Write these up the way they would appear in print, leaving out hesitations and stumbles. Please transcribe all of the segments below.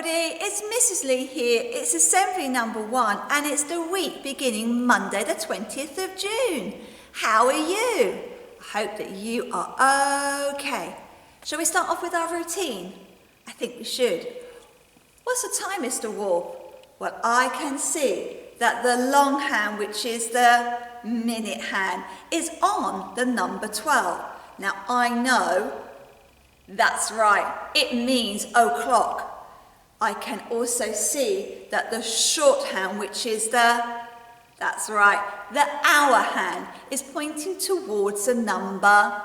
everybody, it's Mrs. Lee here. It's assembly number 1 and it's the week beginning Monday the 20th of June. How are you? I hope that you are okay. Shall we start off with our routine? I think we should. What's the time, Mr. Wolf? Well, I can see that the long hand, which is the minute hand, is on the number 12. Now I know that's right, it means o'clock. I can also see that the shorthand, which is that's right, the hour hand, is pointing towards the number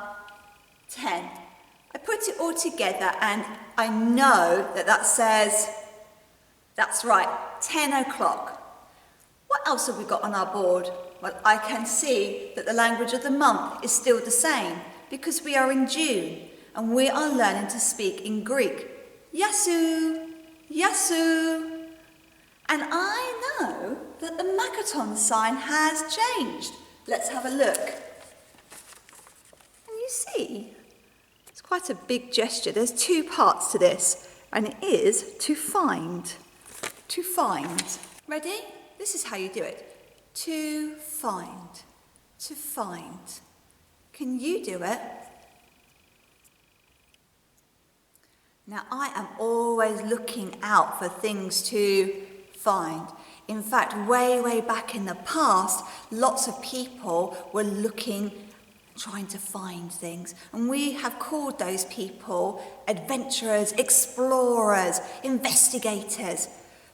10. I put it all together and I know that says, that's right, 10 o'clock. What else have we got on our board? Well, I can see that the language of the month is still the same because we are in June and we are learning to speak in Greek. Yasu, yasu. And I know that the Makaton sign has changed. Let's have a look. Can you see? It's quite a big gesture. There's 2 parts to this, and it is to find. To find. Ready? This is how you do it. To find. To find. Can you do it? Now, I am always looking out for things to find. In fact, way back in the past, lots of people were looking, trying to find things. And we have called those people adventurers, explorers, investigators.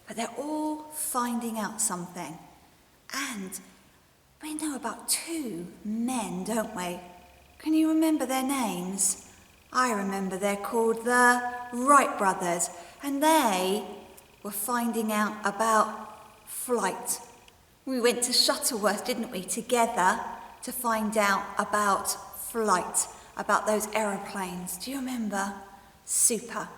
But they're all finding out something. And we know about 2 men, don't we? Can you remember their names? I remember they're called the Wright brothers, and they were finding out about flight. We went to Shuttleworth, didn't we, together to find out about flight, about those aeroplanes. Do you remember? Super.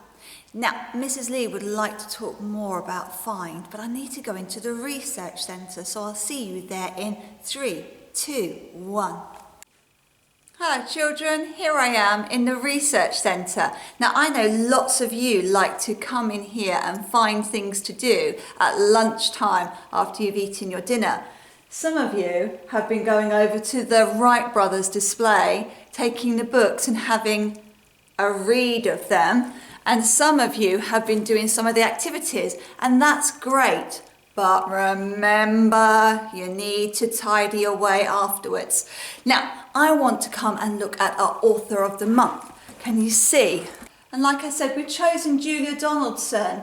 Now, Mrs. Lee would like to talk more about find, but I need to go into the research centre, so I'll see you there in 3, 2, 1. Hello children, here I am in the research centre. Now I know lots of you like to come in here and find things to do at lunchtime after you've eaten your dinner. Some of you have been going over to the Wright brothers display, taking the books and having a read of them. And some of you have been doing some of the activities, and that's great. But remember, you need to tidy away afterwards. Now, I want to come and look at our author of the month. Can you see? And like I said, we've chosen Julia Donaldson.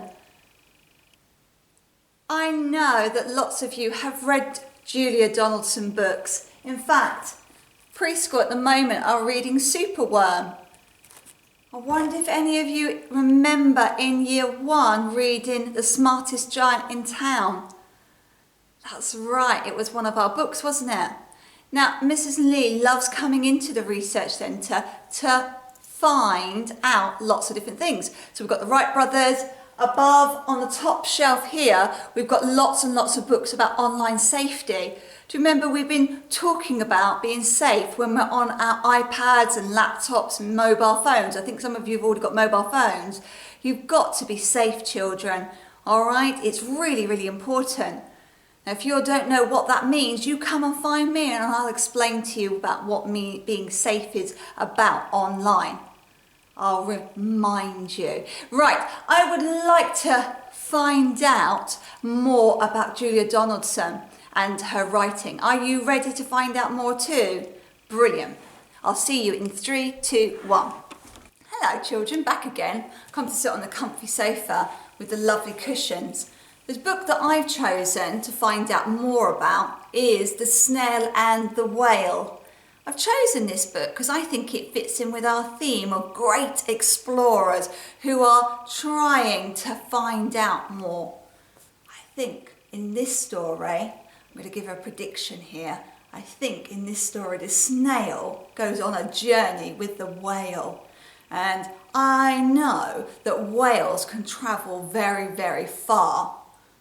I know that lots of you have read Julia Donaldson books. In fact, preschool at the moment are reading Superworm. I wonder if any of you remember in year 1 reading The Smartest Giant in Town. That's right, it was one of our books, wasn't it? Now, Mrs. Lee loves coming into the research centre to find out lots of different things. So we've got the Wright brothers. Above on the top shelf here, we've got lots and lots of books about online safety. Do you remember we've been talking about being safe when we're on our iPads and laptops and mobile phones? I think some of you have already got mobile phones. You've got to be safe, children. All right? It's really important. Now, if you don't know what that means, you come and find me and I'll explain to you about what being safe is about online. I'll remind you. Right, I would like to find out more about Julia Donaldson and her writing. Are you ready to find out more too? Brilliant. I'll see you in 3, 2, 1. Hello children, back again. Come to sit on the comfy sofa with the lovely cushions. The book that I've chosen to find out more about is The Snail and the Whale. I've chosen this book because I think it fits in with our theme of great explorers who are trying to find out more. I think in this story, I'm going to give a prediction here. I think in this story the snail goes on a journey with the whale. And I know that whales can travel very far.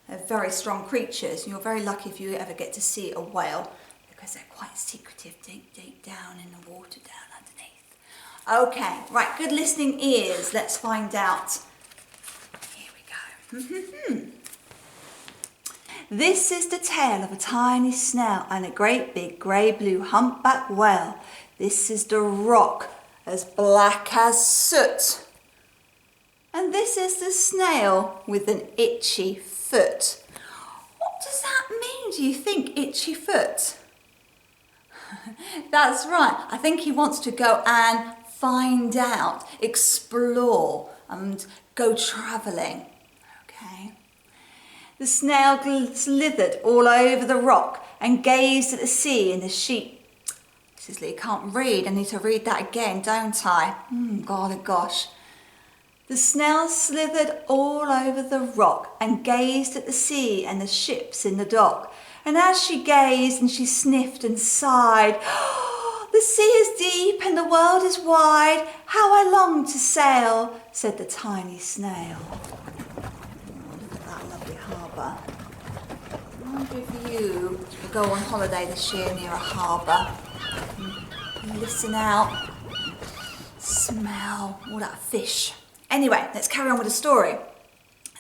They're very strong creatures. And you're very lucky if you ever get to see a whale, because they're quite secretive, deep down in the water down underneath. Okay, right, good listening ears. Let's find out. Here we go. This is the tale of a tiny snail and a great big grey blue humpback whale. This is the rock as black as soot. And this is the snail with an itchy foot. What does that mean, do you think, itchy foot? That's right, I think he wants to go and find out, explore and go travelling. Okay. The snail slithered all over the rock and gazed at the sea and the sheep. Mrs. Lee can't read. I need to read that again, don't I? God, oh gosh. The snail slithered all over the rock and gazed at the sea and the ships in the dock. And as she gazed and she sniffed and sighed, "Oh, the sea is deep and the world is wide. How I long to sail," said the tiny snail. Harbour. I wonder if you will go on holiday this year near a harbour and listen out, smell all that fish. Anyway, let's carry on with the story.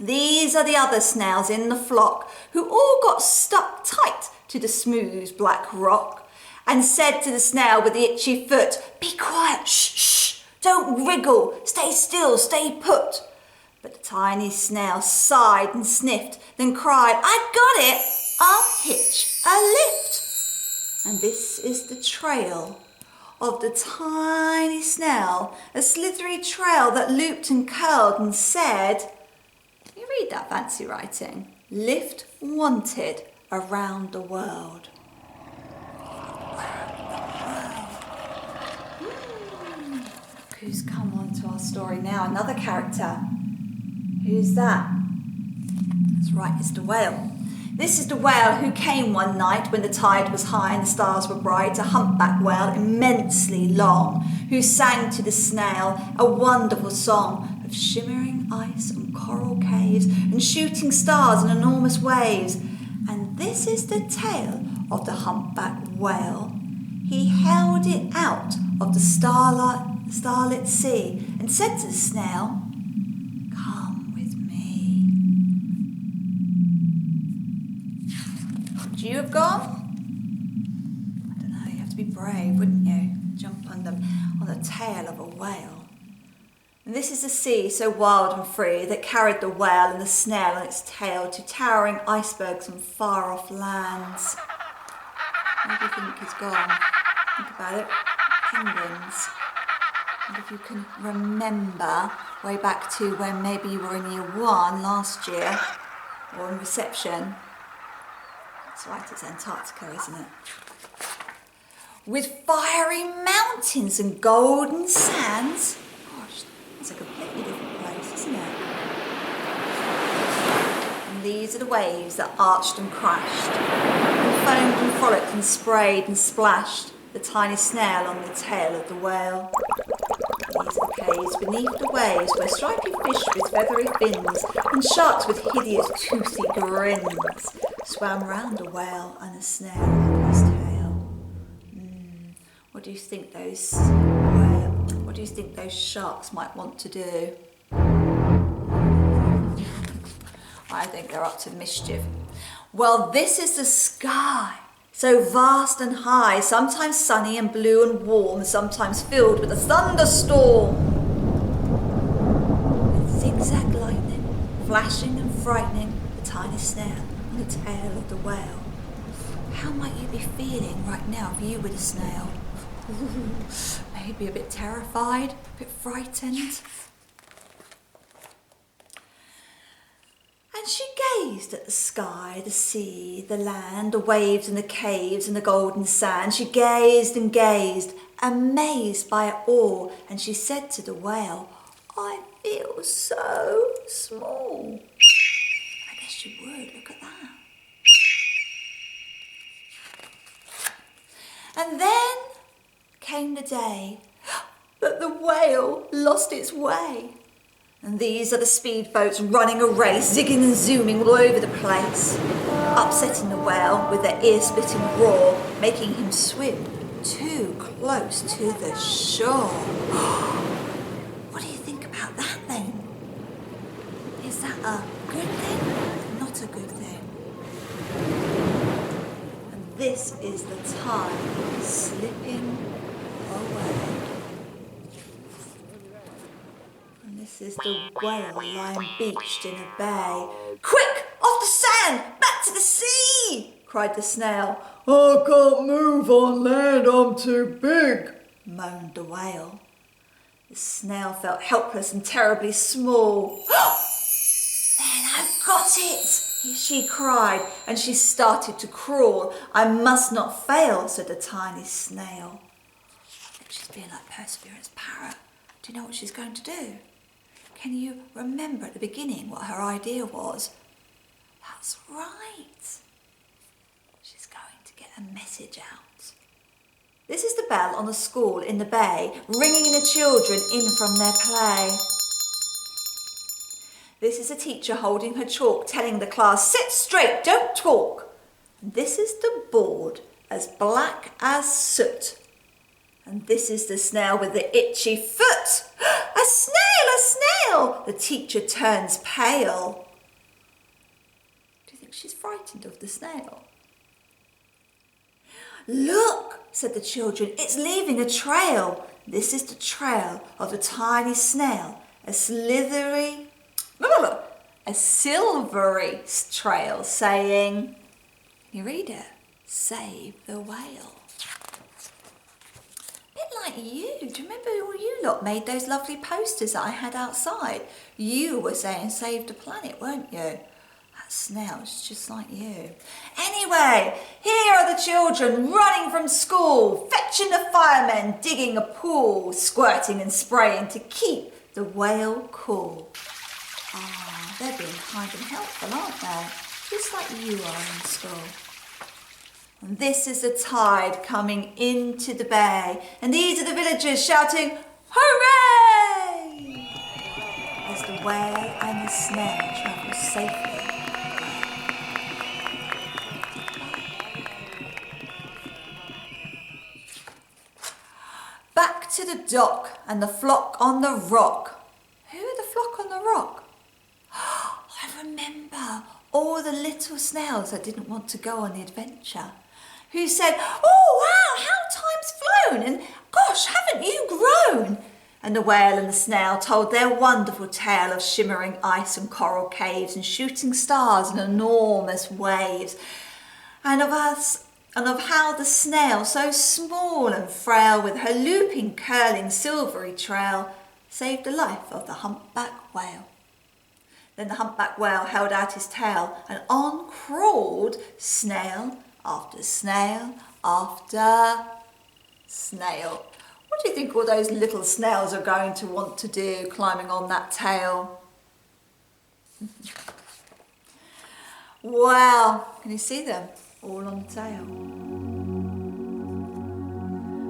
These are the other snails in the flock who all got stuck tight to the smooth black rock and said to the snail with the itchy foot, "Be quiet, shh, shh, don't wriggle, stay still, stay put." But the tiny snail sighed and sniffed, then cried, "I got it! I'll hitch a lift." And this is the trail of the tiny snail, a slithery trail that looped and curled and said, you read that fancy writing, "Lift wanted around the world." Look who's come on to our story now, another character. Who's that? That's right, it's the whale. This is the whale who came one night when the tide was high and the stars were bright, a humpback whale immensely long, who sang to the snail a wonderful song of shimmering ice and coral caves and shooting stars and enormous waves. And this is the tale of the humpback whale. He held it out of the starlit sea and said to the snail, "Come with me." Would you have gone? I don't know, you have to be brave, wouldn't you? Jump on the tail of a whale. And this is the sea so wild and free that carried the whale and the snail on its tail to towering icebergs and far off lands. Where do you think he's gone? Think about it. Penguins. And if you can remember way back to when maybe you were in year 1 last year, or in reception, that's right, it's Antarctica, isn't it? With fiery mountains and golden sands. Gosh, it's a completely different place, isn't it? And these are the waves that arched and crashed, and foamed and frolicked and sprayed and splashed the tiny snail on the tail of the whale. These are the caves beneath the waves where stripy fish with feathery fins and sharks with hideous toothy grins swam round a whale and a snail on his tail. What do you think those sharks might want to do? I think they're up to mischief. Well, this is the sky. So vast and high, sometimes sunny and blue and warm, sometimes filled with a thunderstorm. With zigzag lightning, flashing and frightening the tiny snail on the tail of the whale. How might you be feeling right now if you were the snail? Maybe a bit terrified, a bit frightened. And she gazed at the sky, the sea, the land, the waves and the caves and the golden sand. She gazed and gazed, amazed by it all. And she said to the whale, "I feel so small." I guess you would, look at that. And then came the day that the whale lost its way. And these are the speedboats running a race, zigging and zooming all over the place, upsetting the whale with their ear-splitting roar, making him swim too close to the shore. What do you think about that then? Is that a good thing, not a good thing? And this is the time slipping away. And this is the whale lying beached in a bay. Quick, off the sand, back to the sea, cried the snail. I can't move on land, I'm too big, moaned the whale. The snail felt helpless and terribly small. Then I've got it, she cried, and she started to crawl. I must not fail, said the tiny snail. I think she's being like Perseverance Parrot. Do you know what she's going to do? Can you remember at the beginning what her idea was? That's right. She's going to get a message out. This is the bell on the school in the bay, ringing the children in from their play. This is a teacher holding her chalk, telling the class, sit straight, don't talk. And this is the board, as black as soot. And this is the snail with the itchy foot. A snail, a snail! The teacher turns pale. Do you think she's frightened of the snail? Look, said the children, it's leaving a trail. This is the trail of the tiny snail, a silvery trail saying, can you read it? Save the whale. A bit like you. Do you remember all you lot made those lovely posters that I had outside? You were saying save the planet, weren't you? That snail's just like you. Anyway, here are the children running from school, fetching the firemen, digging a pool, squirting and spraying to keep the whale cool. Ah, they're being kind and helpful, aren't they? Just like you are in school. And this is the tide coming into the bay, and these are the villagers shouting, hooray! As the whale and the snail travel safely. Back to the dock and the flock on the rock. Who are the flock on the rock? I remember all the little snails that didn't want to go on the adventure, who said, oh wow, how time's flown, and gosh, haven't you grown? And the whale and the snail told their wonderful tale of shimmering ice and coral caves and shooting stars and enormous waves, and of how the snail, so small and frail, with her looping, curling, silvery trail, saved the life of the humpback whale. Then the humpback whale held out his tail, and on crawled snail after snail after snail. What do you think all those little snails are going to want to do climbing on that tail? Wow, can you see them? All on the tail.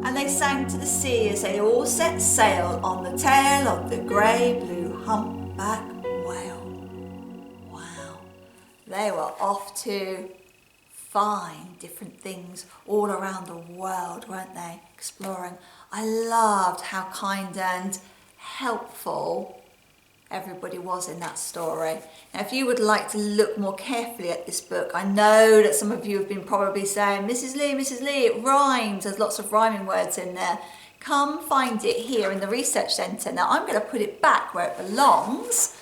And they sang to the sea as they all set sail on the tail of the grey-blue humpback whale. Wow, they were off to find different things all around the world, weren't they? Exploring. I loved how kind and helpful everybody was in that story. Now, if you would like to look more carefully at this book, I know that some of you have been probably saying, Mrs. Lee, it rhymes. There's lots of rhyming words in there. Come find it here in the Research Centre. Now, I'm going to put it back where it belongs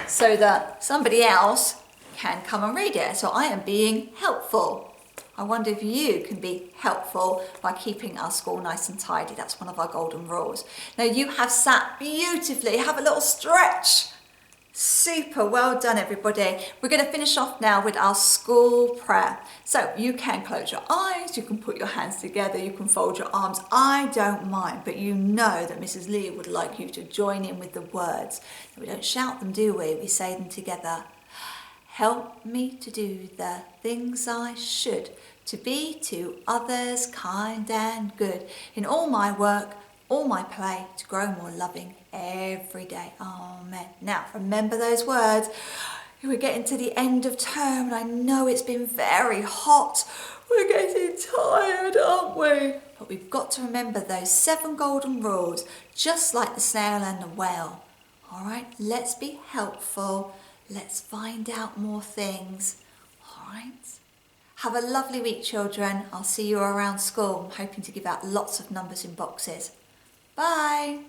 so that somebody else can come and read it. So I am being helpful. I wonder if you can be helpful by keeping our school nice and tidy. That's one of our golden rules. Now you have sat beautifully. Have a little stretch. Super, well done everybody. We're going to finish off now with our school prayer. So you can close your eyes, you can put your hands together, you can fold your arms. I don't mind, but you know that Mrs. Lee would like you to join in with the words. We don't shout them, do we? We say them together. Help me to do the things I should, to be to others kind and good, in all my work, all my play, to grow more loving every day. Amen. Now, remember those words. We're getting to the end of term, and I know it's been very hot. We're getting tired, aren't we? But we've got to remember those 7 golden rules, just like the snail and the whale. All right, let's be helpful. Let's find out more things. All right. Have a lovely week, children. I'll see you around school. I'm hoping to give out lots of numbers in boxes. Bye.